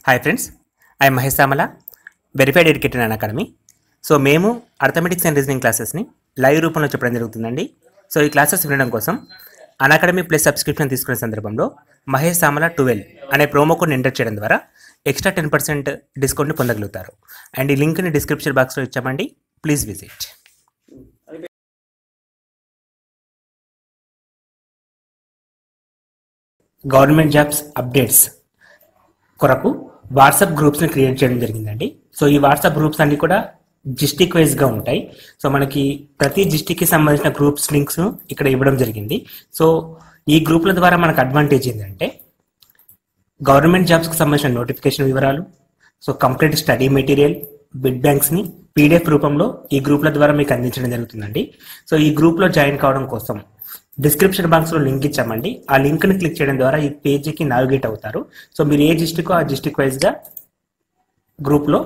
Hi friends, I Mahesh Samala, verified educator an academy. So మేము arithmetics and reasoning క్లాసెస్ని live రూపంలో చెప్పడం జరుగుతుందండి. సో ఈ క్లాసెస్ వినడం కోసం అన్ అకాడమీ ప్లస్ సబ్స్క్రిప్షన్ తీసుకునే సందర్భంలో మహేష్ సామల 12 అనే ప్రోమో కోడ్ని ఎంటర్ చేయడం ద్వారా ఎక్స్ట్రా 10% డిస్కౌంట్ని పొందగలుగుతారు. అండ్ ఈ లింక్ని డిస్క్రిప్షన్ బాక్స్లో ఇచ్చామండి, please visit. Government jobs updates కొరకు వాట్సాప్ గ్రూప్స్ని క్రియేట్ చేయడం జరిగిందండి. సో ఈ వాట్సాప్ గ్రూప్స్ అన్ని కూడా డిస్టిక్ వైజ్గా ఉంటాయి. సో మనకి ప్రతి డిస్టిక్కి సంబంధించిన గ్రూప్స్ లింక్స్ ఇక్కడ ఇవ్వడం జరిగింది. సో ఈ గ్రూప్ల ద్వారా మనకు అడ్వాంటేజ్ ఏంటంటే గవర్నమెంట్ జాబ్స్కి సంబంధించిన నోటిఫికేషన్ వివరాలు, so complete study material, bit బ్యాంక్స్ని పీడిఎఫ్ రూపంలో ఈ గ్రూప్ల ద్వారా మీకు అందించడం జరుగుతుందండి. సో ఈ గ్రూప్లో జాయిన్ కావడం కోసం డిస్క్రిప్షన్ బాక్స్లో లింక్ ఇచ్చామండి. ఆ లింక్ని క్లిక్ చేయడం ద్వారా ఈ పేజీకి నావిగేట్ అవుతారు. సో మీరు ఏ డిస్టిక్ ఆ డిస్టిక్ వైజ్గా గ్రూప్లో